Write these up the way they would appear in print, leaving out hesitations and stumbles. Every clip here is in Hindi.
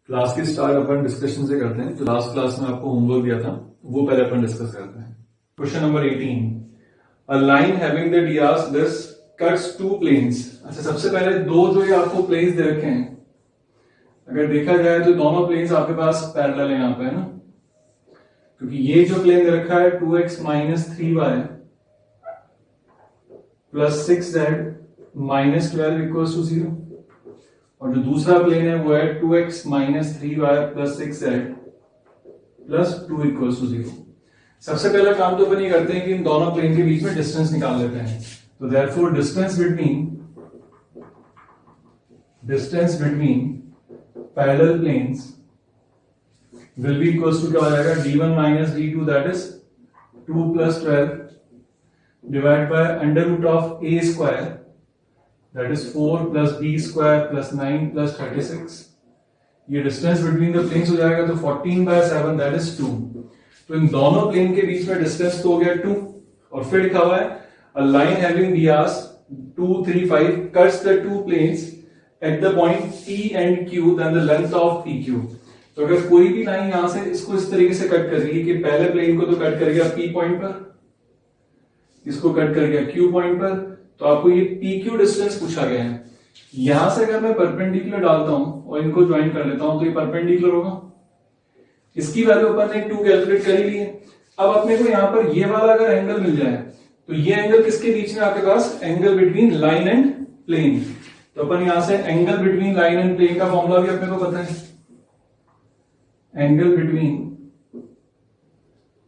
क्लास की स्टार्ट अपन डिस्कशन से करते हैं। तो लास्ट क्लास में आपको होमवर्क दिया था, वो पहले अपन डिस्कस करते हैं। Question number 18, a line having the DRs this cuts two planes. अच्छा, सबसे पहले दो जो ये आपको प्लेन्स दे रखे हैं, अगर देखा जाए तो दोनों प्लेन्स आपके पास पैरेलल है यहाँ पे, है ना, क्योंकि ये जो प्लेन दे रखा है 2x minus 3y plus 6z minus 12 equal to 0, और जो दूसरा प्लेन है वो है 2x minus 3y plus 6z plus 2 equal to 0। सबसे पहला काम तो अपन ये करते हैं कि इन दोनों प्लेन के बीच में डिस्टेंस निकाल लेते हैं। तो therefore distance between parallel planes will be equals to क्या हो जाएगा, d1 minus d2 that is 2 plus 12 divided by under root of a square that is 4 plus b square plus 9 plus 36। ये डिस्टेंस बिटवीन द प्लेन्स हो जाएगा तो 14/7 that is 2। तो इन दोनों प्लेन के बीच में डिस्टेंस तो हो गया 2, और फिर लिखा हुआ है a line having dias 2, 3, 5 cuts the two planes at the point p and q then the length of pq। तो अगर कोई भी लाइन यहां से इसको इस तरीके से कट कर रही है कि पहले प्लेन को तो कट कर गया P पॉइंट पर, इसको कट कर गया Q पॉइंट पर, तो आपको ये PQ डिस्टेंस पूछा गया है। यहां से अगर मैं परपेंडिकुलर डालता हूं और इनको ज्वाइन कर लेता हूं तो ये परपेंडिकुलर होगा। इसकी वैल्यू अपन ने 2 कैलकुलेट कर ही ली है। अब अपने को यहां पर ये वाला अगर एंगल मिल जाए तो ये एंगल किसके बीच में आपके पास, angle between line and plane. तो अपन यहां से angle between line and plane का फॉर्मूला भी अपने को पता है, angle between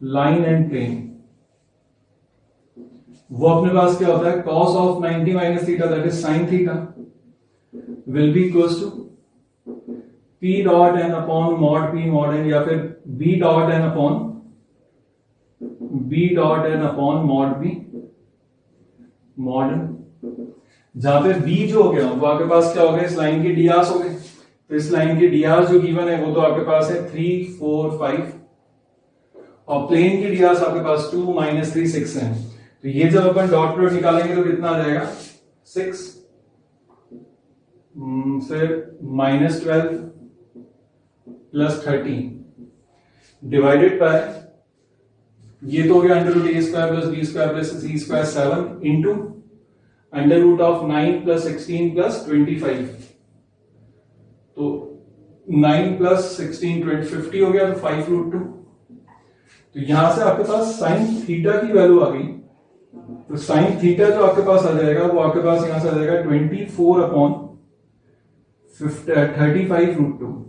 line and plane, वो अपने पास क्या होता है, cos of 90 minus theta that is sin theta will be equals to p dot n upon mod p mod n, या फिर b dot n upon mod b mod n, जहां पे b जो हो गया वो आपके पास क्या हो गया, इस लाइन के डियास हो गए। तो इस लाइन के डियास जो गिवन है वो तो आपके पास है 3, 4, 5, और प्लेन के डियास आपके पास 2, माइनस 3, 6 है। तो ये जब अपन डॉट प्रोडक्ट निकालेंगे तो कितना आ जाएगा, 6 फिर माइनस 12 प्लस 13 डिवाइडेड बाय, ये तो हो गया under root a square plus b square plus c square 7 into under root of 9 plus 16 plus 25। तो 9 प्लस 16 50 हो गया, तो 5√2। तो यहां से आपके पास साइन थीटा की वैल्यू आ गई। तो साइन थीटा जो आपके पास आ जाएगा वो आपके पास यहां से आ जाएगा 24/35√2।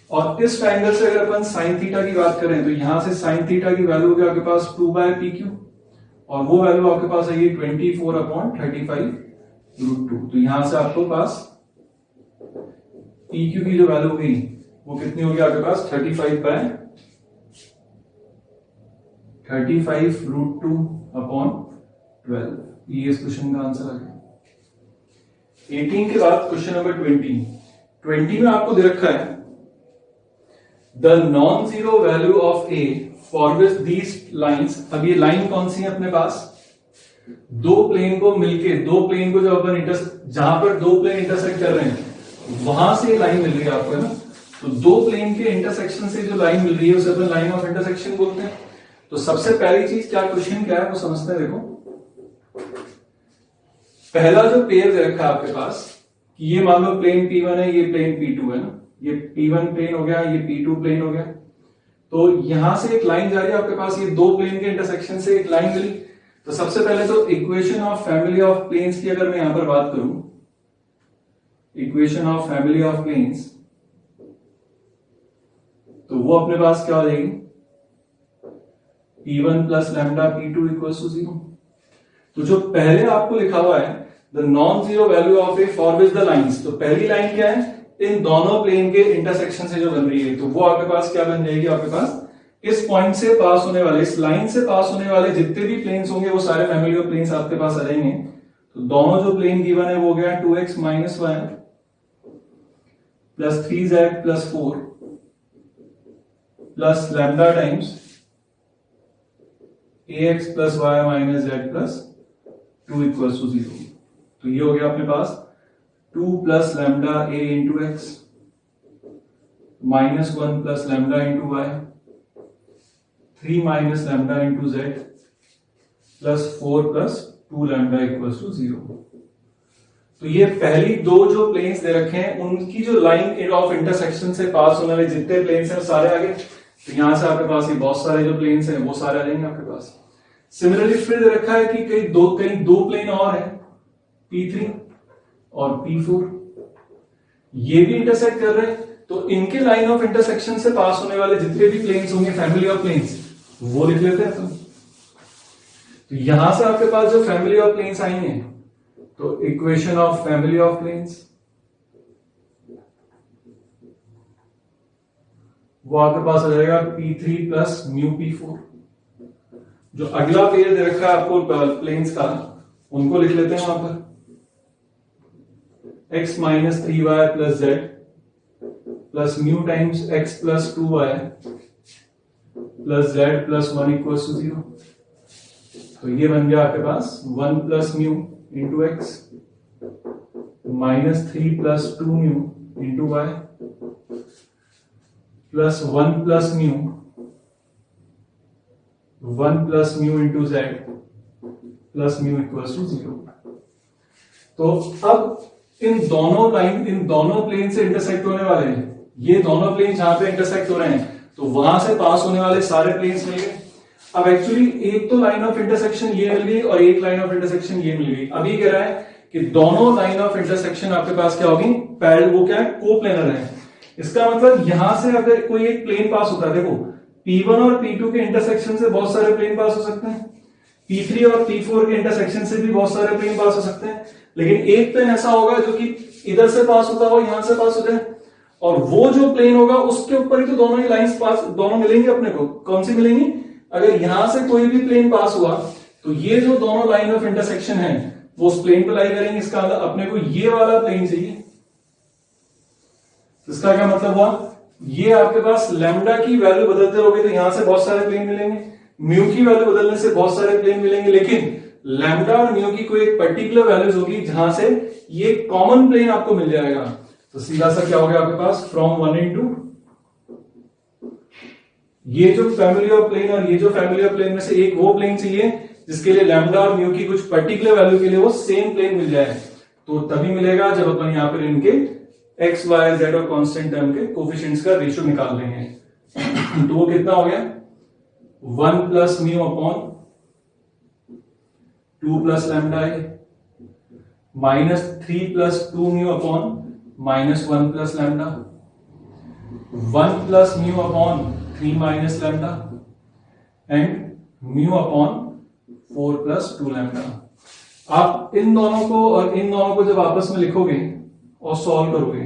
और इस ट्रायंगल से अगर अपन साइन थीटा की बात करें तो यहां से साइन थीटा की वैल्यू होगी आपके पास 2/pq, और वो वैल्यू आपके पास आएगी 24/35√2। तो यहां से आपके पास PQ की जो वैल्यू होगी वो कितनी होगी आपके पास, 35/√2/12। ये इस क्वेश्चन का आंसर आ गया। 18 के बाद क्वेश्चन नंबर 20 में आपको दे रखा है the non zero value of A for which these lines. अब ये लाइन कौन सी है अपने पास, दो प्लेन को मिलके, दो प्लेन को जब अपन जहां पर दो प्लेन इंटरसेक्ट कर रहे हैं वहां से लाइन मिल रही है आपको, है ना। तो दो प्लेन के इंटरसेक्शन से जो लाइन मिल रही है उसे अपन लाइन ऑफ इंटरसेक्शन बोलते हैं। तो सबसे पहली चीज क्या, क्वेश्चन क्या है वो समझते हैं। देखो, पहला जो पेयर दे रखा है आपके पास कि ये मान लो प्लेन P1 है, ये प्लेन P2 है ना, ये P1 प्लेन हो गया, ये P2 प्लेन हो गया। तो यहां से एक लाइन जा रही है आपके पास, ये दो प्लेन के इंटरसेक्शन से एक लाइन मिली। तो सबसे पहले तो equation of family of planes की अगर मैं यहां पर बात करूं, equation of family of planes, तो वो अपने पास क्या हो जाएगी, P1 plus lambda P2 equals to 0। तो जो पहले आपको लिखा हुआ है the non zero value of A for which the lines, तो पहली लाइन क्या है, इन दोनों प्लेन के इंटरसेक्शन से जो बन रही है, तो वो आपके पास क्या बन जाएगी, आपके पास इस पॉइंट से पास होने वाले, इस लाइन से पास होने वाले जितने भी प्लेन्स होंगे वो सारे फैमिली ऑफ प्लेन्स आपके पास आ जाएंगे। तो दोनों जो प्लेन गिवन है वो हो गया 2x minus 1 plus 3z plus 4 plus lambda times ax plus y minus z plus 2 equals to 0। तो ये हो गया अपने पास 2 plus lambda a into x -1 plus lambda into y, 3 minus lambda into z plus 4 plus 2 lambda equals to 0। तो ये पहली दो जो प्लेन्स दे रखे हैं उनकी जो लाइन ऑफ इंटरसेक्शन से पास होने वाले जितने प्लेन्स हैं सारे आगे, तो यहां से आपके पास ये बहुत सारे जो प्लेन्स हैं वो सारे आ जाएंगे आपके पास। सिमिलरली फिर दे रखा है कि कहीं दो प्लेन और है, P3 और P4, ये भी इंटरसेक्ट कर रहे हैं, तो इनके लाइन ऑफ इंटरसेक्शन से पास होने वाले जितने भी प्लेन्स होंगे, फैमिली ऑफ प्लेन्स, वो लिख लेते हैं। तो यहां से आपके पास जो फैमिली ऑफ प्लेन्स आई हैं, तो equation of family of planes वो आपके पास आ जाएगा P3 प्लस म्यू P4। जो अगला पेयर दे रखा है आपको प्लेन्स का, उनको लिख लेते हैं वहां पर, x minus 3y plus Z plus mu times x plus 2y plus Z plus 1 equals to 0। तो ये बन गया आपके पास 1 plus mu into x minus 3 plus 2 mu into y plus 1 plus mu into z plus mu equals to 0। तो अब इन दोनों प्लेन से इंटरसेक्ट होने वाले हैं, ये दोनों प्लेन जहां पे इंटरसेक्ट हो रहे हैं, तो वहां से पास होने वाले सारे प्लेन्स मिल गए। अब एक्चुअली एक तो लाइन ऑफ इंटरसेक्शन ये मिल गई और एक लाइन ऑफ इंटरसेक्शन ये मिल गई। अभी कह रहा है कि दोनों लाइन ऑफ इंटरसेक्शन आपके पास क्या होगी, पैरेलल, वो क्या है, कोप्लेनर है। इसका मतलब यहां से अगर कोई एक प्लेन पास होता है, देखो P1 और P2 के इंटरसेक्शन से बहुत सारे प्लेन पास हो सकते हैं, P3 और P4 के इंटरसेक्शन से भी बहुत सारे प्लेन पास हो सकते हैं, लेकिन एक प्लेन ऐसा होगा जो कि इधर से पास होता हो, यहां से पास हो जाए, और वो जो प्लेन होगा उसके ऊपर ही तो दोनों ही लाइंस पास, दोनों मिलेंगे अपने को। कौन सी मिलेंगी, अगर यहां से कोई भी प्लेन पास हुआ तो ये जो दोनों लाइन ऑफ इंटरसेक्शन है वो उस प्लेन पे लाई करेंगे। इसका मतलब अपने को ये वाला प्लेन चाहिए। इसका क्या मतलब हुआ, ये आपके पास लैम्डा की वैल्यू बदलते रहोगे तो यहां से बहुत सारे प्लेन मिलेंगे, म्यू की वैल्यू बदलने से बहुत सारे प्लेन मिलेंगे, लेकिन लैम्डा और म्यू की कोई एक पर्टिकुलर वैल्यूज होगी जहां से ये कॉमन प्लेन आपको मिल जाएगा। तो सीधा सा क्या हो गया आपके पास, फ्रॉम 1 into ये जो फैमिली ऑफ प्लेन और ये जो फैमिली ऑफ प्लेन में से एक वो प्लेन चाहिए जिसके लिए लैम्डा और म्यू की कुछ पर्टिकुलर वैल्यू के लिए वो सेम प्लेन मिल जाए। तो तभी मिलेगा जब अपन यहां पर इनके एक्स वाई जेड और कांस्टेंट टर्म के कोफिशिएंट्स का रेशियो निकाल लेंगे। तो वो कितना हो गया, 1 plus mu upon 2 plus lambda है, minus 3 plus 2 mu upon minus 1 plus lambda, 1 plus mu upon 3 minus lambda and mu upon 4 plus 2 lambda. आप इन दोनों को और इन दोनों को जब आपस में लिखोगे और सॉल्व करोगे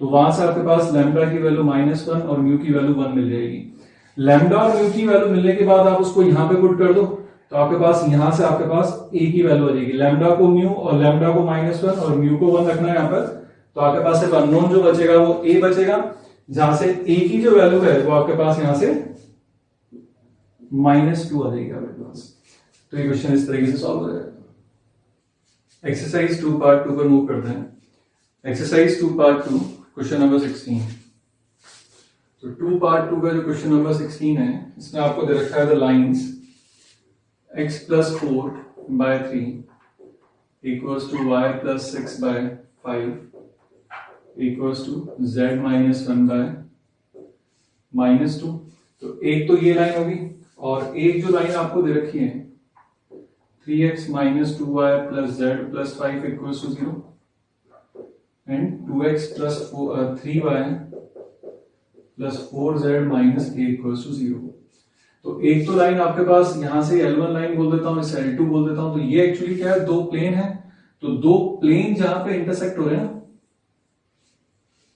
तो वहां से आपके पास लैम्डा की वैल्यू -1 और म्यू की वैल्यू 1 मिल जाएगी। लैम्डा और म्यू की वैल्यू मिलने के बाद आप उसको यहां पे पुट कर दो तो आपके पास यहां से आपके पास ए की वैल्यू आ जाएगी। लैम्डा को म्यू और लैम्डा को -1 और म्यू को 1 रखना है यहां पर, तो आपके पास सिर्फ अननोन जो बचेगा वो ए बचेगा, जहां से ए की जो वैल्यू है वो आपके पास यहां से -2 आ जाएगी आपके पास। तो ये क्वेश्चन इस तरीके से सॉल्व हो जाएगा। एक्सरसाइज 2 पार्ट 2 पर मूव करते हैं। Exercise 2 part 2 question number 16। तो 2 पार्ट 2 का जो क्वेश्चन नंबर 16 है इसमें आपको दे रखा है the lines x plus 4 by 3 equals to y plus 6 by 5 equals to z minus 1 by -2। तो एक तो ये लाइन होगी और एक जो लाइन आपको दे रखी है 3x minus 2y plus z plus 5 equals to 0 and 2x plus 3y plus 4z minus a equals to 0। तो एक तो लाइन आपके पास यहां से L1 लाइन बोल देता हूं, इसे L2 बोल देता हूं। तो ये एक्चुअली क्या है, दो प्लेन है, तो दो प्लेन जहां पे इंटरसेक्ट हो रहे हैं ना,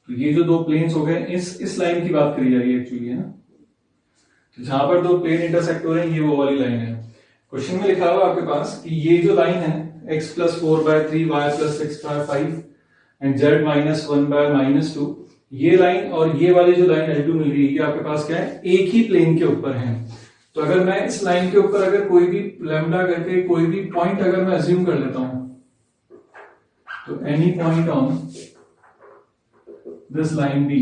तो ये जो दो प्लेन्स हो गए इस लाइन की बात करी जा रही है एक्चुअली, है ना। तो जहां पर दो प्लेन इंटरसेक्ट हो रहे हैं ये वो वाली लाइन है। क्वेश्चन में लिखा हुआ आपके पास कि ये जो लाइन है x plus 4 by 3 y plus 6 by 5 and z minus 1 by -2, ये लाइन और ये वाली जो लाइन L2 मिल रही है ये आपके पास क्या है, एक ही प्लेन के ऊपर है। तो अगर मैं इस लाइन के ऊपर अगर कोई भी लैम्डा करके कोई भी पॉइंट अगर मैं अज्यूम कर लेता हूं, तो any point on this line B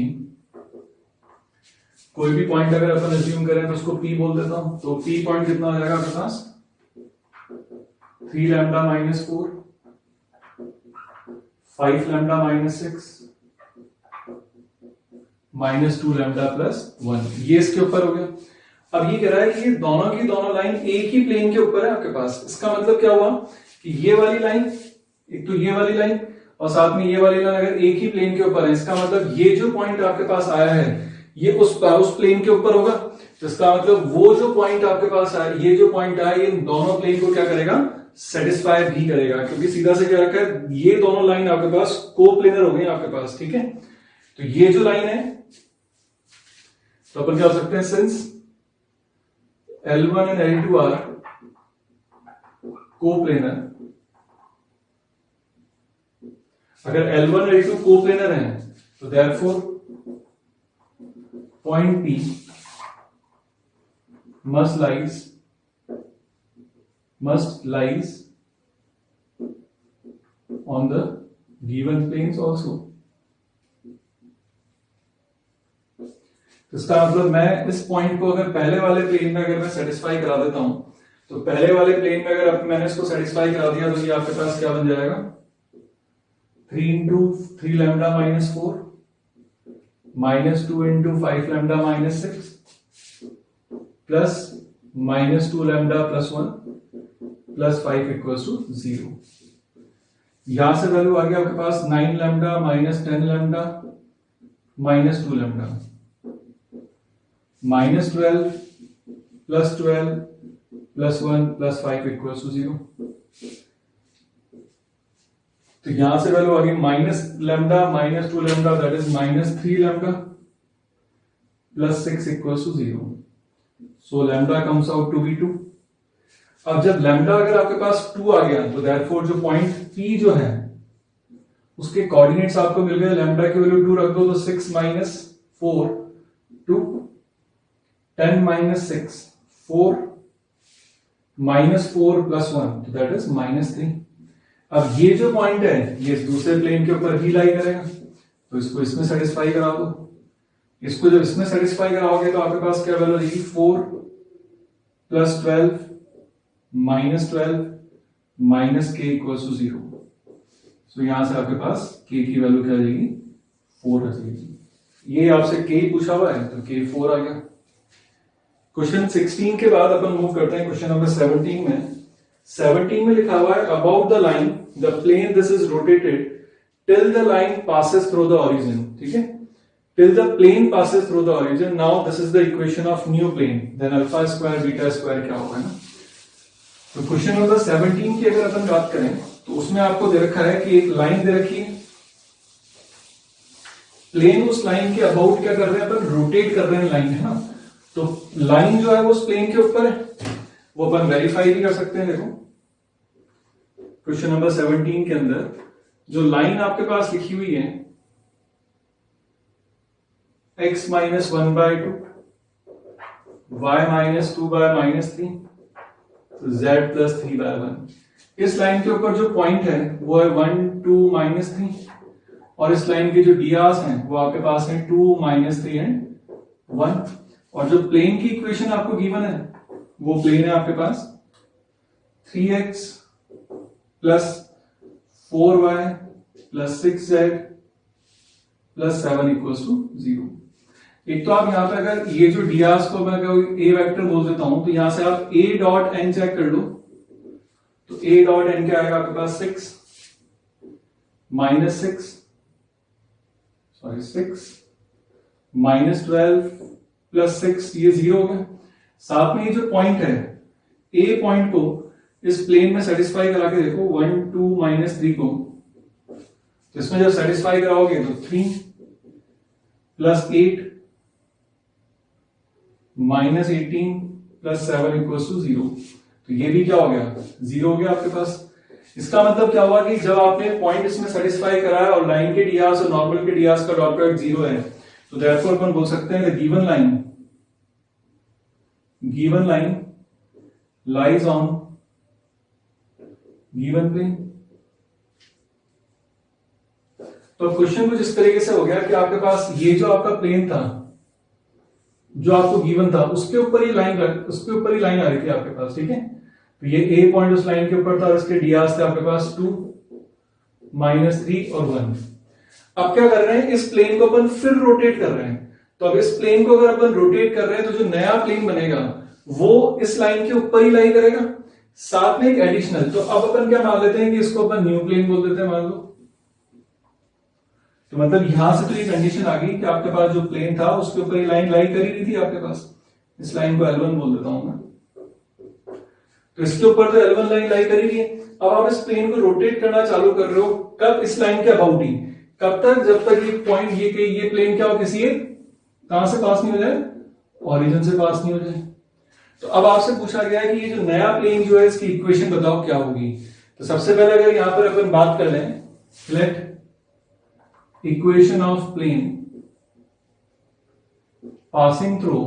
कोई भी पॉइंट अगर अपन अज्यूम करें तो उसको P बोल देता हूं, तो P पॉइंट कितना हो जाएगा आपके पास 3 lambda minus 4, 5 lambda minus 6, minus 2 lambda plus 1। ये इसके ऊपर हो गया। अब ये कह रहा है कि ये दोनों की दोनों लाइन एक ही प्लेन के ऊपर है आपके पास। इसका मतलब क्या हुआ कि ये वाली लाइन, एक तो ये वाली लाइन और साथ में ये वाली लाइन अगर एक ही प्लेन के ऊपर है, इसका मतलब ये जो पॉइंट आपके पास आया है ये उस प्लेन के ऊपर होगा। तो इसका मतलब वो जो पॉइंट आपके पास आया, ये जो पॉइंट आया, ये दोनों प्लेन को क्या करेगा, सेटिस्फाई भी करेगा, क्योंकि सीधा से क्या रखा है, ये दोनों लाइन आपके पास कोप्लेनर हो गई आपके पास। ठीक है, तो ये जो लाइन है, तो अपन क्या हो सकते हैं, since L1 and L2 are coplanar, अगर L1 और L2 कोप्लेनर हैं तो therefore point P must lies on the given planes also। तो इसका मतलब मैं इस पॉइंट को अगर पहले वाले प्लेन में अगर मैं सेटिस्फाई करा देता हूं, तो पहले वाले प्लेन में अगर मैंने इसको सेटिस्फाई करा दिया तो ये आपके पास क्या बन जाएगा, 3 into 3 lambda minus 4 minus 2 into 5 lambda minus 6 plus minus 2 lambda plus 1 plus 5 equals to 0। यहां से वैल्यू आ गया आपके पास 9 lambda minus 10 lambda minus 2 lambda minus 12 plus 12 plus 1 plus 5 equals to 0। तो यहां से वैल्यू आ गई minus lambda minus 2 lambda, that is minus 3 lambda plus 6 equals to 0। So lambda comes out to be 2। अब जब लैम्डा अगर आपके पास 2 आ गया तो देयरफॉर जो पॉइंट P जो है उसके कोऑर्डिनेट्स आपको मिल गए, लैम्डा की वैल्यू 2 रख दो तो 6 माइनस 4 2, 10 माइनस 6 4 माइनस 4 प्लस 1, तो दैट इज माइनस 3। अब ये जो पॉइंट है ये दूसरे प्लेन के ऊपर ही लाई करेगा, तो इसको इसमें सेटिस्फाई करा दो। इसको जब इसमें सेटिस्फाई कराओगे तो आपके पास क्या वैल्यू रहेगी, 4 plus 12 minus 12 minus k equals to 0। So यहां से आपके पास k की वैल्यू क्या आ जाएगी, 4 आ जाएगी। ये आपसे k पूछा हुआ है तो k 4 आ गया। क्वेश्चन 16 के बाद अपन मूव करते हैं क्वेश्चन नंबर 17 में। 17 में लिखा हुआ है about the line the plane this is rotated till the line passes through the origin. ठीक है, till the plane passes through the origin. Now this is the equation of new plane, then alpha square beta square क्या होगा ना। तो क्वेश्चन नंबर 17 की अगर अपन बात करें तो उसमें आपको दे रखा है कि एक लाइन दे रखी है, प्लेन उस लाइन के अबाउट क्या कर रहे हैं, अपन रोटेट कर रहे हैं लाइन, है ना। तो लाइन जो है वो उस प्लेन के ऊपर है, वो अपन वेरीफाई भी कर सकते हैं। देखो क्वेश्चन नंबर 17 के अंदर जो लाइन आपके पास लिखी हुई है x minus 1/2 y minus 2/-3 z plus 3/1, इस लाइन के ऊपर जो पॉइंट है वो है 1 2 -3 और इस लाइन के जो डियास हैं वो आपके पास है 2 -3 एंड 1। और जो प्लेन की इक्वेशन आपको गिवन है वो प्लेन है आपके पास 3x plus 4y plus 6z plus 7 equals to 0। एक तो आप यहां पे अगर ये जो डियास को मैं ए वेक्टर बोल देता हूं तो यहां से आप a डॉट n चेक कर लो, तो a डॉट n क्या आएगा आपके पास 6 माइनस 6 माइनस 12 प्लस 6, ये 0 हो गया। साथ में ये जो पॉइंट है ए पॉइंट को इस प्लेन में सेटिस्फाई करा के देखो 1 2 -3 को, तो इसमें जब सेटिस्फाई कराओगे तो 3 plus 8 minus 18 plus 7 equals to 0। तो ये भी क्या हो गया, 0 हो गया आपके पास। इसका मतलब क्या हुआ कि जब आपने पॉइंट इसमें सेटिस्फाई कराया और लाइन के डियास और नॉर्मल के डियास का डॉट प्रोडक्ट 0 है, तो देयरफॉर अपन बोल सकते हैं given line lies on given plane. तो क्वेश्चन कुछ इस तरीके से हो गया कि आपके पास ये जो आपका प्लेन था जो आपको गिवन था उसके ऊपर ही लाइन आ रही थी आपके पास, ठीक है। तो ये ए पॉइंट उस लाइन के ऊपर था और इसके डियास थे आपके पास 2, -3 और 1। अब क्या कर रहे हैं, इस प्लेन को अपन फिर रोटेट कर रहे हैं। तो अब इस प्लेन को अगर अपन रोटेट कर रहे हैं तो जो नया प्लेन बनेगा वो इस लाइन के ऊपर ही लाई करेगा, साथ में एक एडिशनल। तो अब अपन क्या मान लेते हैं कि इसको अपन न्यू प्लेन बोल देते हैं, मान लो। तो मतलब यहां से तो ये कंडीशन आ गई कि आपके पास जो प्लेन था उसके ऊपर ये लाइन लाई करी रही थी आपके पास। इस लाइन को L1 बोल देता हूं मैं। तो इसके ऊपर तो L1 लाइन लाई करी रही है। अब आप इस प्लेन को रोटेट करना चालू कर रहे हो, कब? इस लाइन के अबाउट ही। कब तक? जब तक ये पॉइंट, ये प्लेन क्या हो, किसी कहां से पास नहीं हो जाए, ओरिजिन से पास नहीं हो जाए। तो अब आपसे पूछा गया है कि ये जो नया प्लेन जो है इसकी इक्वेशन बताओ क्या होगी। तो सबसे पहले अगर यहां पर अपन बात कर लें, let equation of plane passing through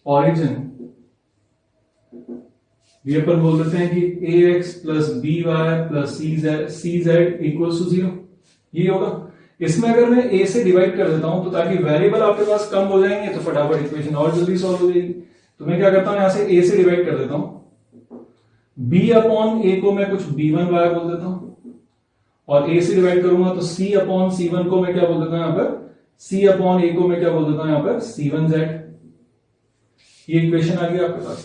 origin, ये अपन बोल देते हैं कि ax plus b y plus c z equal to 0। ये होगा। इसमें अगर मैं a से डिवाइड कर देता हूं तो ताकि वेरिएबल आपके पास कम हो जाएंगे तो फटाफट इक्वेशन और जल्दी सॉल्व हो जाएगी। तो मैं क्या करता हूं, यहां से a से डिवाइड कर देता हूं, b अपॉन a को मैं कुछ b1 y बोल देता हूं, और a से डिवाइड करूंगा तो c अपॉन c1 को मैं क्या बोल देता हूं यहां पर, c अपॉन a को मैं क्या बोल देता हूं यहां पर c1z। ये इक्वेशन आ गई आपके पास।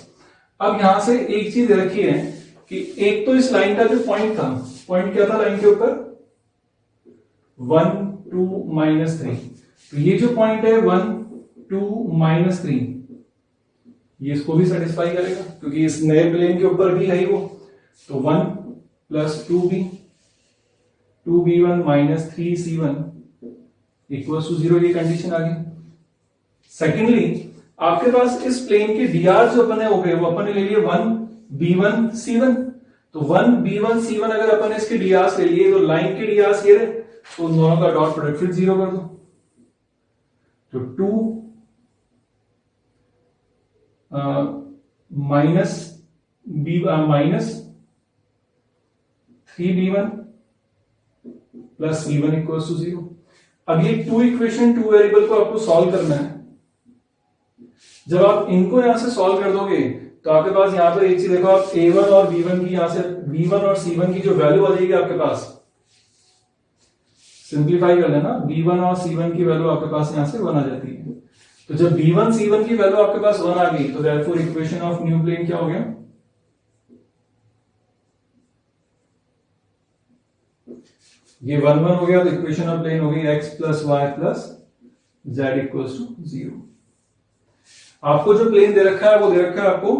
अब यहां से एक चीज रखी है कि एक तो इस लाइन का जो पॉइंट था, पॉइंट क्या था लाइन के ऊपर, 1, 2, -3। तो ये जो पॉइंट है 1, 2, -3, ये इसको भी सेटिस्फाई करेगा क्योंकि इस नए प्लेन के ऊपर भी है वो। तो 1 plus 2b, 2b1 -3c1 equals to 0, ये कंडीशन आ गई। सेकेंडली आपके पास इस प्लेन के डीआर जो बने हो गए वो अपन ने ले लिए 1b1 c1। तो 1b1 c1 अगर अपन इसके डीआर ले लिए तो लाइन के डीआर ये रहे, तो उन दोनों का डॉट प्रोडक्ट फिर 0 कर दो। तो 2 -3b1 plus c1 equals to 0। अब ये 2 इक्वेशन 2 वेरिएबल को आपको सॉल्व करना है। जब आप इनको यहां से सॉल्व कर दोगे तो आपके पास यहां पर एक चीज देखो, आप a1 और b1 की यहां से b1 और c1 की जो वैल्यू आ जाएगी आपके पास, सिंप्लीफाई कर लेना, b1 और c1 की वैल्यू आपके पास यहां से 1 आ जाती है। तो जब b1 c1 की वैल्यू आपके पास 1 आ गई तो therefore equation of new plane क्या हो गया, ये 1 1 हो गया। तो इक्वेशन ऑफ प्लेन हो गई x plus y plus z equals to 0। आपको जो प्लेन दे रखा है वो दे रखा है, आपको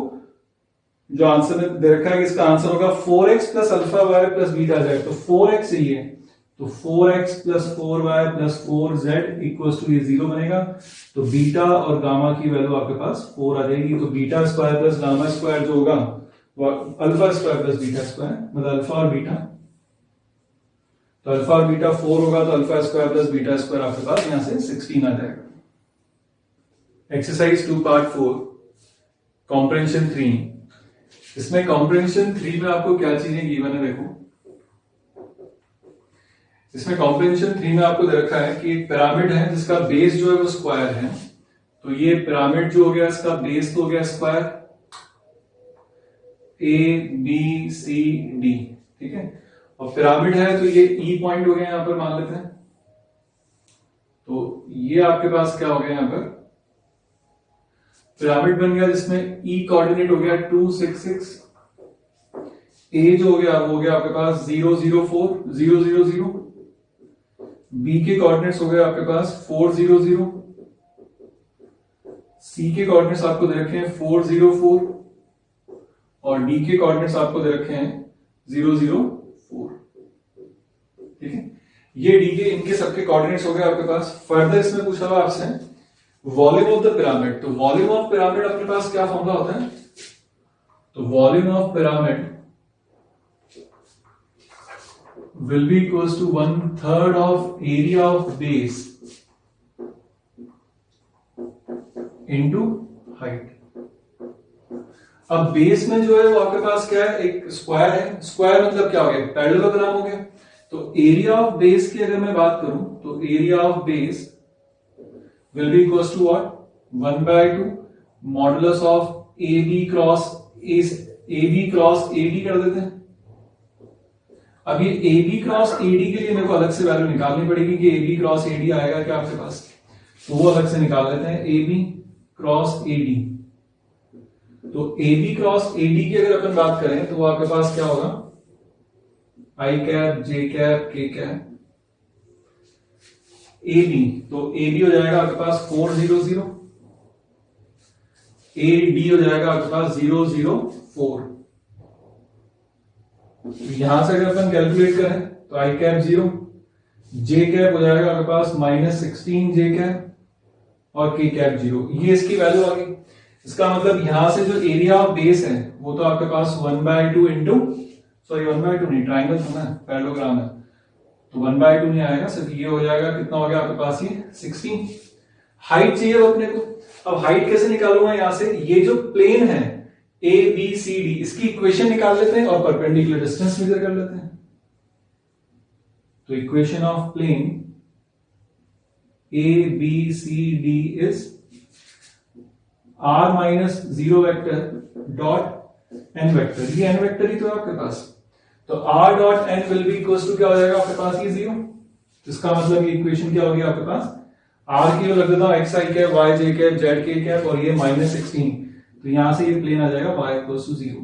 जो आंसर में दे रखा है कि इसका आंसर होगा 4x plus alpha y plus beta z. तो 4x चाहिए, तो 4x plus 4y plus 4z equals to ये 0 बनेगा। तो बीटा और गामा की वैल्यू आपके पास 4 आ जाएगी। तो beta square plus gamma square जो होगा वो alpha square plus beta square, मतलब अल्फा और बीटा। तो अल्फा और बीटा 4 होगा तो alpha square plus beta square आपके पास यहां से 16 आ जाएगा। Exercise 2 part 4 comprehension 3। इसमें कॉम्प्रेंशन 3 में आपको क्या चीजें गिवन है, देखो इसमें कॉम्प्रेंशन 3 में आपको दे रखा है कि एक पिरामिड है जिसका बेस जो है वो स्क्वायर है। तो ये पिरामिड जो हो गया इसका बेस तो हो गया स्क्वायर, ABCD, ठीक है। और पिरामिड है तो ये E पॉइंट हो गया, यहां पर मान लेते हैं। तो ये आपके पास क्या हो गया, यहां पर पिरामिड बन गया जिसमें E कोऑर्डिनेट हो गया 2 6 6, A जो हो गया वो हो गया आपके पास 0 0 4 0 0 0, B के कोऑर्डिनेट्स हो गए आपके पास 4 0 0, C के कोऑर्डिनेट्स आपको दे रखे हैं 4 0 4, और D के कोऑर्डिनेट्स आपको दे रखे हैं 0 0 4, ठीक है। ये D के इनके सबके कोऑर्डिनेट्स हो गए आपके पास। फर्दर इसमें पूछा हुआ आपसे वॉल्यूम ऑफ द पिरामिड। तो वॉल्यूम ऑफ पिरामिड अपने पास क्या फॉर्मूला होता है, तो volume of pyramid will be equals to 1/3 of area of base into height। अब बेस में जो है वो आपके पास क्या है, एक स्क्वायर है। स्क्वायर मतलब क्या हो गया, पैरेललोग्राम हो गया। तो एरिया ऑफ बेस की अगर मैं बात करूं तो area of base will be equal to what 1/2 modulus of A B cross AD कर देते हैं। अब ये ए बी क्रॉस एडी के लिए मेरे को अलग से वैल्यू निकालनी पड़ेगी कि ए बी क्रॉस एडी आएगा क्या आपके पास, तो वो अलग से निकाल लेते हैं। ए बी क्रॉस एडी, तो ए बी क्रॉस एडी की अगर अपन बात करें तो वो आपके पास क्या होगा, आई कैप जे कैप के कैप ए बी, तो ए बी हो जाएगा आपके पास 400, ए डी हो जाएगा आपके पास 004। यहां से अगर अपन कैलकुलेट करें तो आई कैप 0, जे कैप हो जाएगा आपके पास -16 जे कैप और के कैप 0, ये इसकी वैल्यू आ गई। इसका मतलब यहां से जो एरिया ऑफ बेस है वो तो आपके पास 1/2 इंटू, सॉरी 1/2 नहीं, ट्राइंगल था ना, पैरेललोग्राम है, तो 1/2 नहीं आएगा, सिर्फ ये हो जाएगा। कितना हो गया आपके पास, ये 16। हाइट चाहिए अपने को, अब हाइट कैसे निकालूंगा यहां से, ये जो प्लेन है ए बी सी डी, इसकी इक्वेशन निकाल लेते हैं और परपेंडिकुलर डिस्टेंस मेजर कर लेते हैं। तो equation of plane A B C D is r minus 0 vector dot n vector, ये एन वेक्टर ही तो है आपके पास, तो r dot n will be equal to क्या हो जाएगा आपके पास, ये 0। इसका मतलब ये इक्वेशन क्या होगी आपके पास, r की लग देता हूं एक्स आई कैप वाई जे कैप जेड के कैप और ये -16, तो यहां से ये प्लेन आ जाएगा y equal to 0।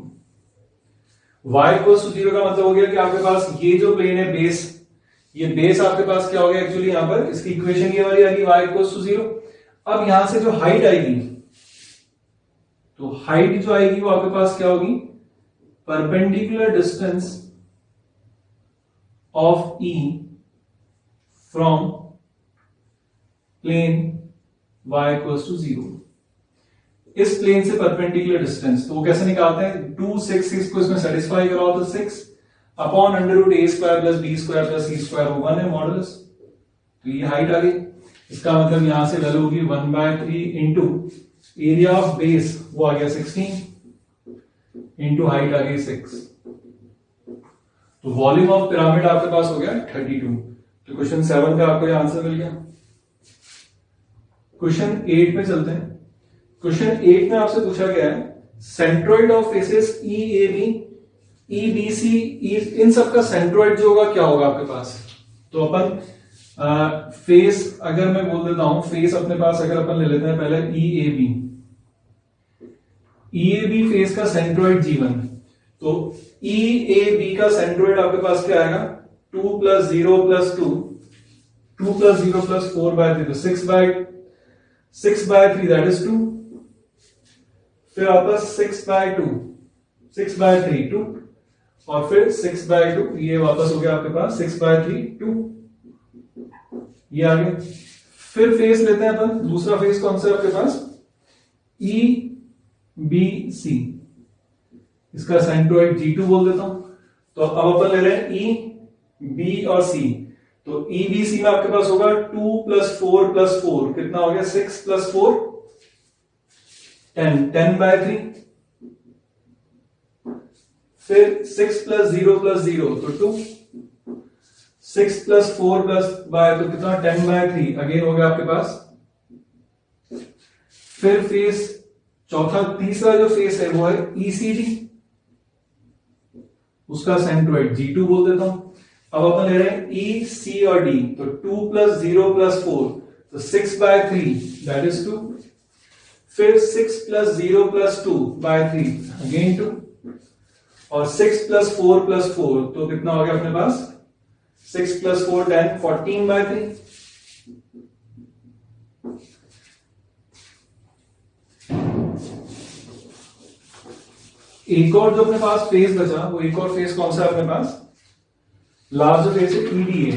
y equal to 0 का मतलब हो गया कि आपके पास ये जो प्लेन है बेस, ये बेस आपके पास क्या हो गया एक्चुअली, यहां पर इसकी इक्वेशन ये वाली आ गई y इक्वल टू 0। अब यहां से जो हाइट आएगी, तो हाइट जो आएगी वो आपके पास क्या होगी, perpendicular distance of E from plane y equals to 0। इस प्लेन से परपेंडिकुलर डिस्टेंस, तो वो कैसे निकालते हैं, 2 6 को इसमें सेटिस्फाई कराओ तो 6 अपॉन √a² + b² + c² 1 है मॉडुलस, तो ये हाइट आ गई। इसका मतलब यहां से वैल्यू होगी 1/3 इंटू एरिया ऑफ बेस, वो आ गया 16 इंटू हाइट आ गई 6, तो वॉल्यूम ऑफ पिरामिड आपके पास हो गया 32। तो क्वेश्चन 7 का आपको ये आंसर मिल गया। क्वेश्चन 8 पे चलते हैं। क्वेश्चन 8 में आपसे पूछा गया है centroid of faces E A B E B C, इन सब का सेंट्रोइड जो होगा क्या होगा आपके पास, तो अपन फेस अगर मैं बोल देता हूं, फेस अपने पास अगर अपन ले लेते हैं पहले ई ए बी फेस का सेंट्रोइड G1, तो ई ए बी का सेंट्रोइड आपके पास क्या आएगा, 2 + 0 + 2 2 + 0 + 4/3, तो 6/3 दैट इज 2, फिर वापस 6/2 6/3 2 और फिर 6/2, ये वापस हो गया आपके पास 6/3 2, ये आ गया। फिर फेस लेते हैं अपन, दूसरा फेस कौन सा है आपके पास, ई बी सी, इसका सेंट्रोइड G2 बोल देता हूं। तो अब अपन ले रहे हैं ई बी और सी, तो ई बी सी में आपके पास होगा 2 + 4 + 4, कितना हो गया, 6 + 4 10 10/3, फिर 6 + 0 + 0 तो 2, 6 + 4 + तो कितना 10/3, अगेन हो गया आपके पास। फिर फेस तीसरा जो फेस है वो है ECD, उसका सेंट्रोइड G2 बोल देता हूं। अब अपन ले रहे हैं E, C और D, तो 2 + 0 + 4, तो 6/3 दैट इज 2, फिर 6 + 0 + 2/3 अगेन 2, और 6 + 4 + 4, तो कितना हो गया अपने पास, 6 + 4 10 14/3। एक और जो अपने पास फेस बचा, वो एक और फेस कौन सा है अपने पास, लास्ट जो फेस है EDA,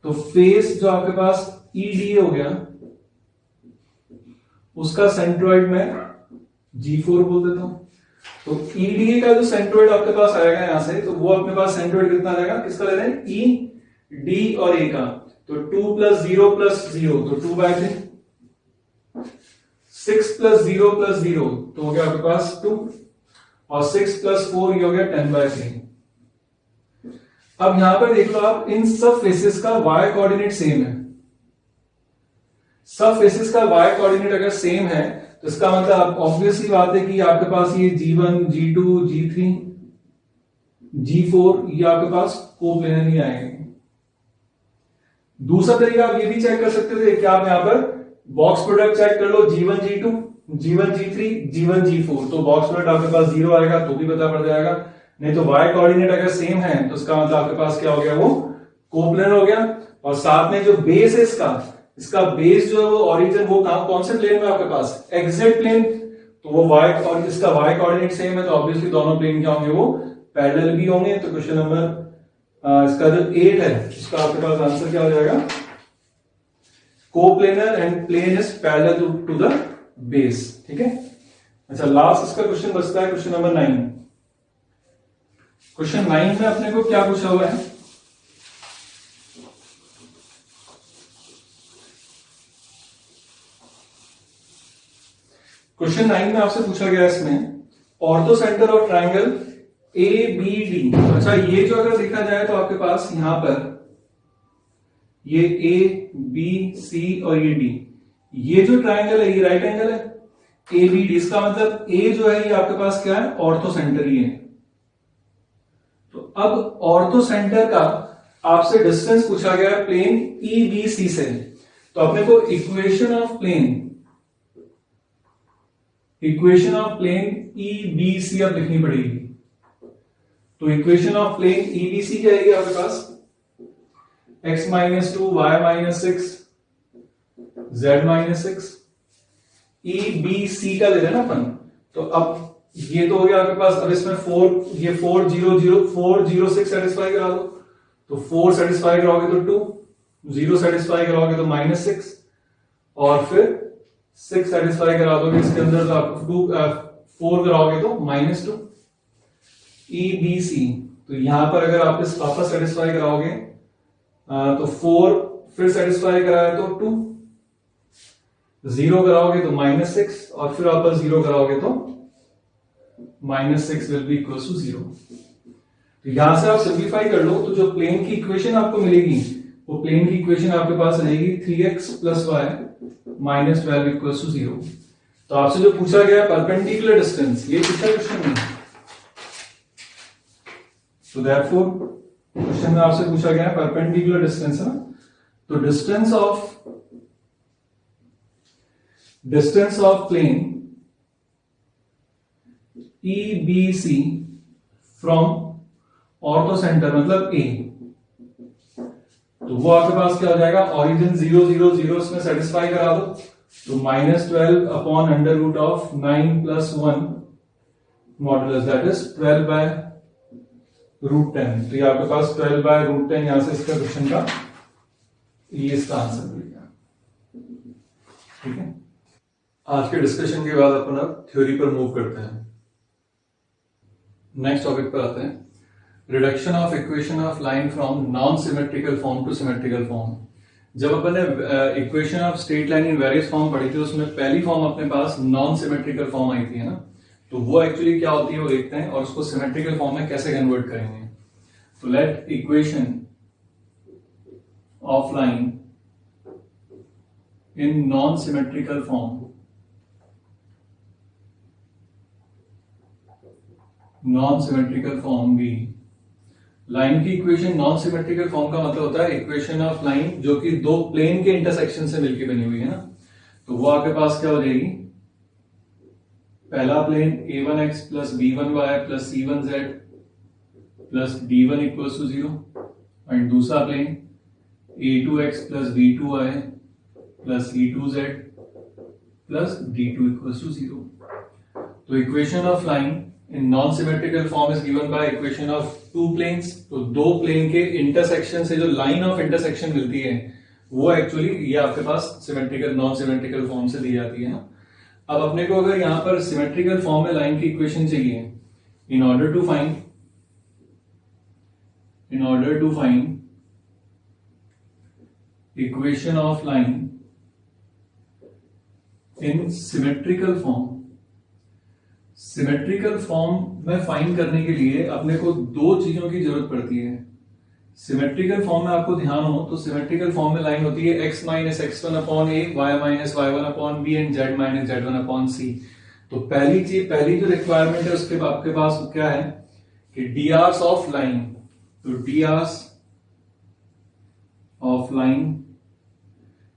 तो फेस जो आपके पास EDA हो गया, उसका सेंट्रोइड में G4 बोल देता हूं। तो EDA का जो सेंट्रोइड आपके पास आएगा यहां से, तो वो अपने पास सेंट्रोइड कितना आ जाएगा, किसका ले रहे हैं, E D और A का, तो 2 + 0 + 0 तो 2/3, 6 + 0 + 0 तो हो गया आपके पास 2, और 6 + 4 ये हो गया 10/3। अब यहां पर देख लो आप, इन सब फेसेस का y कोऑर्डिनेट सेम है। सब फेसेस का y कोऑर्डिनेट अगर सेम है तो इसका मतलब ऑब्वियसली बात है कि आपके पास ये G1, G2, G3, G4 ये आपके पास कोप्लेनर ही आएंगे। दूसरा तरीका आप ये भी चेक कर सकते थे कि आप यहां पर बॉक्स प्रोडक्ट चेक कर लो, G1, G2, G1, G3, G1, G4, तो बॉक्स प्रोडक्ट आपके पास 0 आएगा तो भी पता पड़ जाएगा। नहीं तो y कोऑर्डिनेट अगर सेम है तो इसका मतलब आपके पास क्या हो गया, वो कोप्लेनर हो गया। और साथ में जो बेस है इसका बेस जो है वो ओरिजिन वो कौन से प्लेन में आपके पास, एक्जेक्ट प्लेन, तो वो y और इसका y कोऑर्डिनेट सेम है तो ऑब्वियसली दोनों प्लेन क्या होंगे, वो पैरेलल भी होंगे। तो क्वेश्चन नंबर इसका जो 8 है उसका आपके पास आंसर क्या हो जाएगा, coplanar and plane is parallel to the base. ठीक है, अच्छा लास्ट इसका क्वेश्चन बचता है क्वेश्चन नंबर 9। क्वेश्चन 9 में अपने को क्या पूछा हुआ है, क्वेश्चन 9 में आपसे पूछा गया इसमें orthocentre of triangle A B D. अच्छा ये जो अगर देखा जाए तो आपके पास यहां पर ये ए बी सी और ये डी, ये जो ट्राइंगल है ये राइट एंगल है ए बी डी, इसका मतलब ए जो है ये आपके पास क्या है, ऑर्थो सेंटर ही है। तो अब ऑर्थो सेंटर का आपसे डिस्टेंस पूछा गया है प्लेन ई बी सी से, तो अपने को equation of plane E B C अब लिखनी पड़ेगी। तो equation of plane E B C क्या आएगी आपके पास, x minus 2 y minus 6 z minus 6, E B C का ले रहे ना अपन। तो अब ये तो हो गया आपके पास, अब इसमें 4 0 6 सेटिस्फाई करा दो, तो 4 सेटिस्फाई कराओगे तो 2, 0 सेटिस्फाई कराओगे तो -6, और फिर 6 सेटिस्फाई करा दोगे इसके अंदर तो आपको 4 कराओगे तो -2, ई बी सी। तो यहां पर अगर आप इस वापस सेटिस्फाई कराओगे तो 4 फिर सेटिस्फाई कराया तो 2, 0 कराओगे तो -6, और फिर वापस 0 कराओगे तो -6 विल बी इक्वल टू 0। तो यहां से आप सिंप्लीफाई कर लो तो जो प्लेन की इक्वेशन आपको मिलेगी वो प्लेन की इक्वेशन आपके पास रहेगी 3x + y -12 इक्वल टू 0। तो आपसे जो पूछा गया परपेंडिकुलर डिस्टेंस, ये पूछा क्वेश्चन में, तो देयरफॉर क्वेश्चन में आपसे पूछा गया परपेंडिकुलर डिस्टेंस है ना, तो distance of plane E B C from orthocentre मतलब ए, तो वो आपके पास क्या हो जाएगा, ओरिजिन 0 0 0 इसमें सेटिस्फाई करा दो, तो -12 अपॉन √9 + 1 मॉडुलस दैट इज 12/√10। तो ये आपके पास 12/√10 यहां से इसका क्वेश्चन का ये इसका आंसर मिलेगा। ठीक है, आज के डिस्कशन के बाद अपन अब थ्योरी पर मूव करते हैं। नेक्स्ट टॉपिक पर आते हैं, reduction of equation of line from non symmetrical form two symmetrical form. जब अपन ने equation of straight line in various form पढ़ी थी उसमें पहली फॉर्म अपने पास नॉन सिमेट्रिकल फॉर्म आई थी, है ना, तो वो एक्चुअली क्या होती है वो देखते हैं और उसको सिमेट्रिकल फॉर्म में कैसे कन्वर्ट करेंगे। तो late equation of line in non symmetrical form, non symmetrical form भी, लाइन की इक्वेशन नॉन सिमेट्रिकल फॉर्म का मतलब होता है इक्वेशन ऑफ लाइन जो कि दो प्लेन के इंटरसेक्शन से मिलकर बनी हुई है ना, तो वो आपके पास क्या हो जाएगी, पहला plane a1x + b1y + c1z + d1 = 0, and दूसरा plane a2x + b2y + c2z + d2 = 0। तो equation of line in non symmetrical form is given by equation of two planes. तो दो प्लेन के इंटरसेक्शन से जो लाइन ऑफ इंटरसेक्शन मिलती है वो एक्चुअली ये आपके पास सिमेट्रिकल नॉन सिमेट्रिकल फॉर्म से दी जाती है ना। अब अपने को अगर यहां पर सिमेट्रिकल फॉर्म में लाइन की इक्वेशन चाहिए, in order to find equation of line in symmetrical form, symmetrical form में फाइंड करने के लिए अपने को दो चीजों की जरूरत पड़ती है। सिमेट्रिकल फॉर्म में आपको ध्यान हो तो सिमेट्रिकल फॉर्म में लाइन होती है x minus x1 upon a, y minus y1 upon b and z minus z1 upon c। तो पहली जो रिक्वायरमेंट है उसके आपके पास क्या है कि drs ऑफ लाइन, तो drs ऑफ लाइन,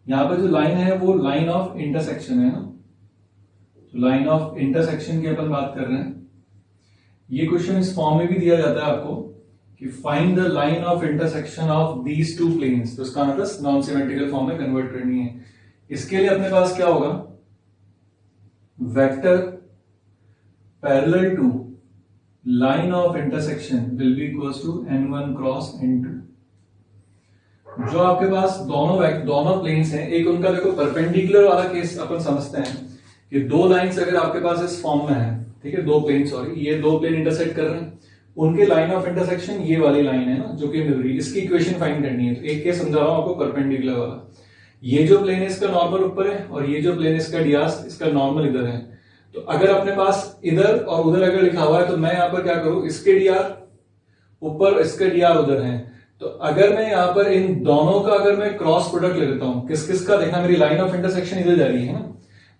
यहां पर जो लाइन है वो लाइन ऑफ इंटरसेक्शन है ना, तो लाइन ऑफ इंटरसेक्शन की अपन बात कर रहे हैं। ये क्वेश्चन इस फॉर्म में भी दिया जाता है आपको कि find the line of intersection of these two planes, तो इसका मतलब नॉन सिमेट्रिकल फॉर्म में कन्वर्ट करनी है। इसके लिए अपने पास क्या होगा, vector parallel to line of intersection will be equals to n1 cross n2। जो आपके पास दोनों प्लेन्स हैं, एक उनका देखो परपेंडिकुलर वाला केस अपन समझते हैं कि दो लाइंस अगर आपके पास इस फॉर्म में है, ठीक है, दो प्लेन, सॉरी ये दो प्लेन इंटरसेक्ट कर रहे हैं, उनके लाइन ऑफ इंटरसेक्शन ये वाली लाइन है ना जो कि मिल रही है, इसकी इक्वेशन फाइंड करनी है। तो एक केस समझा रहा हूं आपको परपेंडिकुलर वाला, ये जो प्लेन है इसका नॉर्मल ऊपर है और ये जो प्लेन है इसका डियास, इसका नॉर्मल इधर है। तो अगर अपने पास इधर और उधर अगर लिखा हुआ है तो मैं यहां पर क्या करूं, इसके डीआर ऊपर, इसके डीआर उधर है, तो अगर मैं यहां पर इन दोनों का अगर मैं क्रॉस प्रोडक्ट ले लेता हूं, किस किस का, देखना मेरी लाइन ऑफ इंटरसेक्शन इधर जा रही है ना,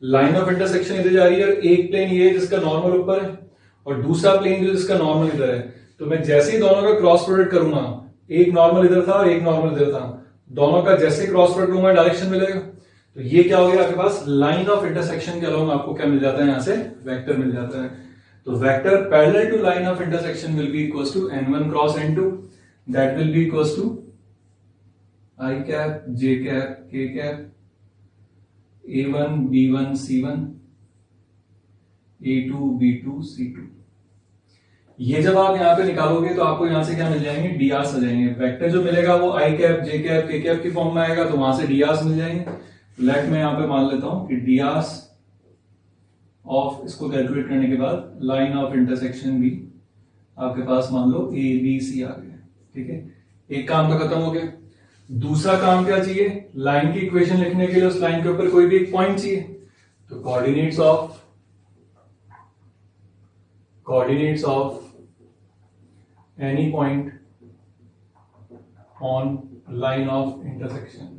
लाइन ऑफ इंटरसेक्शन इधर जा रही है, एक प्लेन ये जिसका नॉर्मल ऊपर है और दूसरा प्लेन जो जिसका नॉर्मल इधर है। तो मैं जैसे ही दोनों का क्रॉस प्रोडक्ट करूंगा, एक नॉर्मल इधर था और एक नॉर्मल इधर था, दोनों का जैसे क्रॉस प्रोडक्ट लूंगा डायरेक्शन मिलेगा। तो ये क्या हो गया आपके पास, लाइन ऑफ इंटरसेक्शन के अलावा आपको क्या मिल जाता है, यहां से वेक्टर मिल जाता है। तो vector parallel to line of intersection will be equals to n1 cross n2, that will be equals to i cap j cap k cap a1 b1 c1 a2 b2 c2। ये जब आप यहां पे निकालोगे तो आपको यहां से क्या मिल जाएंगे, डीआर्स आ जाएंगे। वेक्टर जो मिलेगा वो i cap j cap k cap की फॉर्म में आएगा, तो वहां से डीआर्स मिल जाएंगे। लेट मैं यहां पे मान लेता हूं कि डीआर्स ऑफ, इसको कैलकुलेट करने के बाद लाइन ऑफ इंटरसेक्शन भी आपके पास मान लो a b c आ गया, ठीक है, एक काम तो खत्म हो गया। दूसरा काम क्या चाहिए, लाइन की इक्वेशन लिखने के लिए उस लाइन के ऊपर कोई भी एक पॉइंट चाहिए, तो coordinates of any point on line of intersection.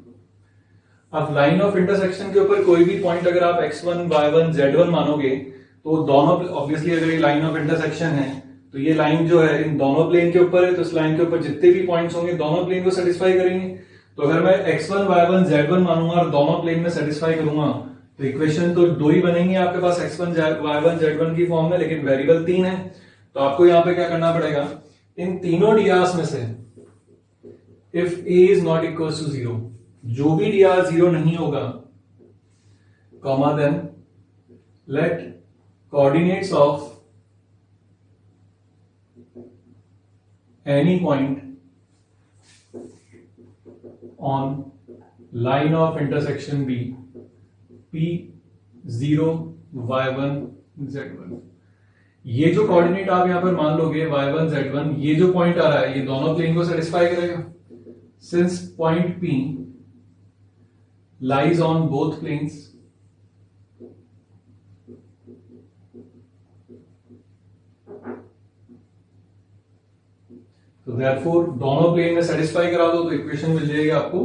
अब लाइन ऑफ इंटरसेक्शन के ऊपर कोई भी पॉइंट अगर आप x1 y1 z1 मानोगे तो दोनों, ऑब्वियसली अगर ये लाइन ऑफ इंटरसेक्शन है तो ये लाइन जो है इन दोनों प्लेन के ऊपर है, तो इस लाइन के ऊपर जितने भी पॉइंट्स होंगे दोनों प्लेन को सेटिस्फाई करेंगे। तो अगर मैं x1 y1 z1 मानूंगा और दोनों प्लेन में सेटिस्फाई करूंगा तो इक्वेशन तो दो ही बनेंगी आपके पास x1 y1 z1 की फॉर्म में, लेकिन वेरिएबल 3 है। तो आपको यहां पे क्या करना पड़ेगा, इन तीनों डीआर्स में से if a is not equal to 0, जो भी dr 0 नहीं होगा, comma then let coordinates of any point on line of intersection be p0 y1 z1। ये जो कोऑर्डिनेट आप यहां पर मान लोगे y1 z1, ये जो पॉइंट आ रहा है ये दोनों प्लेन को सेटिस्फाई करेगा, since point p lies on both planes, तो देयरफॉर दोनों प्लेन में सेटिस्फाई करा दो तो इक्वेशन मिल जाएगी आपको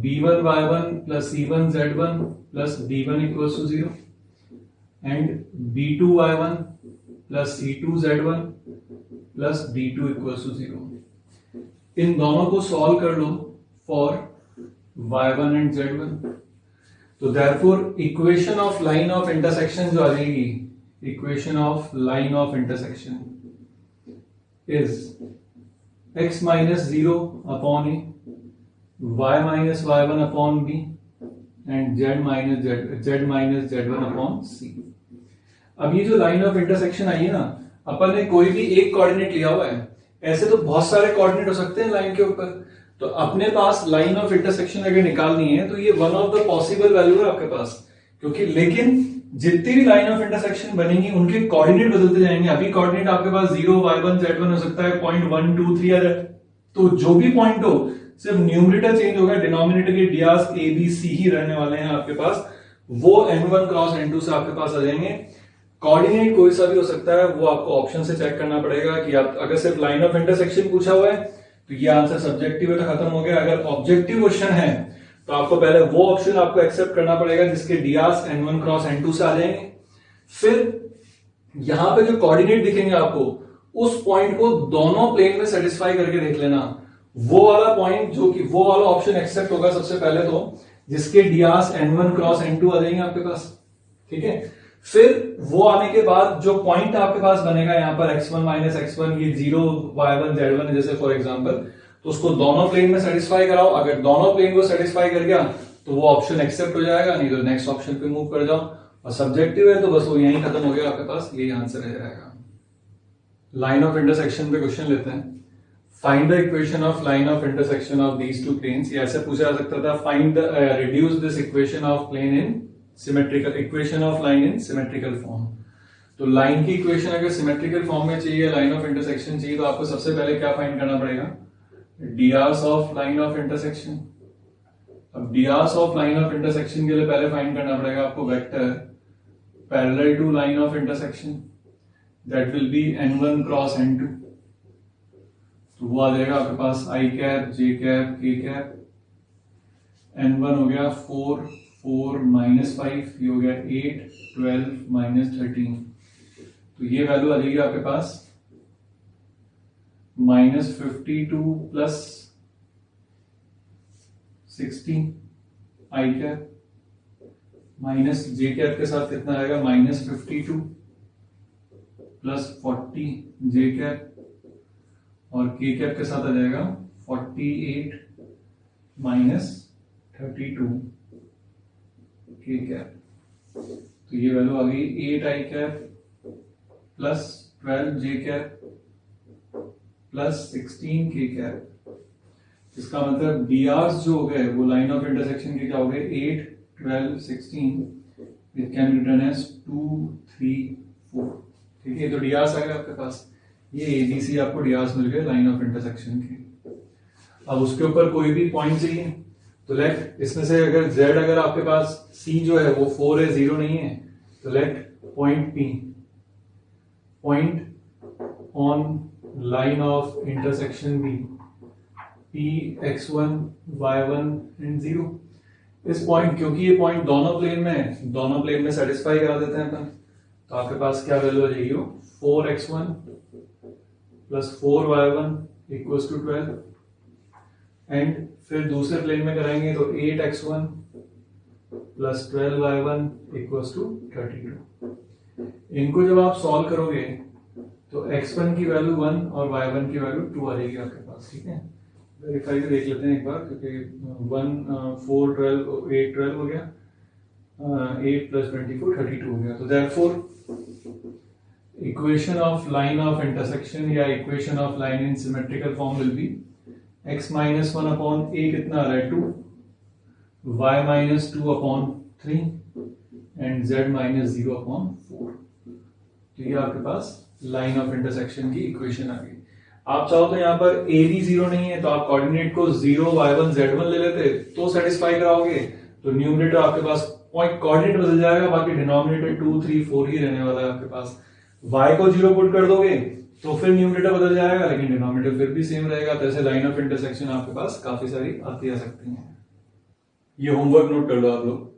b1 y1 plus c1 z1 plus d1 equals to 0 and b2 y1 plus c2 z1 plus d2 equals to 0। इन दोनों को सॉल्व कर लो फॉर y1 एंड z1। तो therefore equation of line of intersection जो आ जाएगी, equation of line of intersection is x minus 0 upon A, y minus y1 upon b and z minus z1 upon c। अब ये जो लाइन ऑफ इंटरसेक्शन आई है ना, अपन ने कोई भी एक कोऑर्डिनेट लिया हुआ है, ऐसे तो बहुत सारे कोऑर्डिनेट हो सकते हैं लाइन के ऊपर। तो अपने पास लाइन ऑफ इंटरसेक्शन अगर निकालनी है तो ये one of the possible value है आपके पास, क्योंकि लेकिन जितनी भी लाइन ऑफ इंटरसेक्शन बनेंगी उनके कोऑर्डिनेट बदलते जाएंगे। अभी कोऑर्डिनेट आपके पास 0 y1 z1 हो सकता है, पॉइंट 1 2 3 अदर, तो जो भी पॉइंट हो सिर्फ न्यूमरेटर चेंज होगा, डिनोमिनेटर के डीआर्स a b c ही रहने वाले हैं आपके पास, वो n1 क्रॉस n2 से आपके पास आ जाएंगे। कोऑर्डिनेट कोई सा भी हो सकता है, वो आपको ऑप्शन से चेक करना पड़ेगा कि आप अगर सिर्फ लाइन ऑफ इंटरसेक्शन पूछा हुआ है तो ये आंसर सब्जेक्टिव है तो खत्म हो गया। अगर ऑब्जेक्टिव क्वेश्चन है तो आपको पहले वो ऑप्शन आपको एक्सेप्ट करना पड़ेगा जिसके डीआर्स n1 क्रॉस n2 से आ जाएंगे। फिर यहां पे जो कोऑर्डिनेट दिखेंगे आपको उस पॉइंट को दोनों प्लेन में सेटिस्फाई करके देख लेना। वो वाला पॉइंट जो कि वो वाला ऑप्शन एक्सेप्ट होगा सबसे पहले तो जिसके डीआर्स n1 क्रॉस n2 आ जाएंगे आपके पास, ठीक है। फिर वो आने के बाद जो पॉइंट आपके पास बनेगा यहाँ पर x1 माइनस x1 ये 0 y1 z1 जैसे फॉर एग्जांपल, तो उसको दोनों प्लेन में सेटिस्फाई कराओ। अगर दोनों प्लेन को सेटिस्फाई कर गया तो वो ऑप्शन एक्सेप्ट हो जाएगा, नहीं तो नेक्स्ट ऑप्शन पे मूव कर जाओ। और सब्जेक्टिव है तो बस वो यही खत्म हो गया आपके पास, यही आंसर रह जाएगा। लाइन ऑफ इंटरसेक्शन पे क्वेश्चन लेते हैं। Find the equation of line of intersection of these two planes. ये ऐसे पूछा जा सकता था, find the reduce this equation of plane in symmetrical, equation of line in symmetrical form. तो लाइन की इक्वेशन अगर सिमेट्रिकल फॉर्म में चाहिए, लाइन ऑफ इंटरसेक्शन चाहिए, तो आपको सबसे पहले क्या फाइंड करना पड़ेगा, DRs of line of intersection. अब DRs of line of intersection के लिए पहले फाइंड करना पड़ेगा आपको vector parallel to line of intersection, that will be n1 cross n2। तो वो आ जाएगा आपके पास i cap j cap k cap. n1 हो गया 4 4 माइनस 5, ये हो गया 8 12 माइनस 13। तो ये वैल्यू आ जाएगी आपके पास minus 52 plus 16 i cap, minus j cap के साथ कितना आएगा माइनस 52 प्लस 40 j कैप, और k कैप के साथ आ जाएगा 48 माइनस 32 k कैप। तो ये वैल्यू आ गई 8 i cap plus 12 j cap plus 16 k cap. इसका मतलब डीआर्स जो हो गए वो लाइन ऑफ इंटरसेक्शन के क्या हो गए 8 12 16, it can be written as 2 3 4, ठीक है। तो डीआर्स आ गए आपके पास, ये एबीसी आपको डीआर्स मिल गए लाइन ऑफ इंटरसेक्शन के। अब उसके ऊपर कोई भी पॉइंट चाहिए तो लेट, इसमें से अगर z अगर आपके पास c जो है वो 4 है 0 नहीं है, तो let point p point on line of intersection b p x1 y1 and 0। इस पॉइंट, क्योंकि ये पॉइंट दोनों प्लेन में है, दोनों प्लेन में सेटिस्फाई करा देते हैं अपन, तो आपके पास क्या वैल्यू आ जाएगी, 4x1 plus 4y1 equals to 12। And फिर दूसरे प्लेन में कराएंगे तो 8x1 plus 12y1 equals to 32। इनको जब आप सॉल्व करोगे तो x1 की वैल्यू 1 और y1 की वैल्यू 2 आ जाएगी आपके पास, ठीक है। वेरीफाई देख लेते हैं एक बार, क्योंकि 1 4 12 8 12 हो गया, 8 प्लस 24 32 हो गया। तो therefore equation of line of intersection या equation of line in symmetrical form will be x minus 1 upon a कितना आ रहा है 2, y minus 2 upon 3 and z minus 0 upon 4। तो ये आपके पास लाइन ऑफ इंटरसेक्शन की इक्वेशन आ गई। आप चाहो तो यहाँ पर a भी 0 नहीं है तो आप कोऑर्डिनेट को 0 y1 z1 ले लेते तो सेटिस्फाई कराओगे, तो न्यूमरेटर आपके पास पॉइंट कोऑर्डिनेट बदल जाएगा, बाकी डिनोमिनेटर 2 3 4 ही रहने वाला है आपके पास। y को 0 पुट कर दोगे तो फिर न्यूमरेटर बदल जाएगा, लेकिन डिनोमिनेटर फिर भी सेम रहेगा। तो ऐसे लाइन ऑफ इंटरसेक्शन आपके पास काफी सारी आती आ सकती हैं। ये होमवर्क नोट कर लो आप लोग।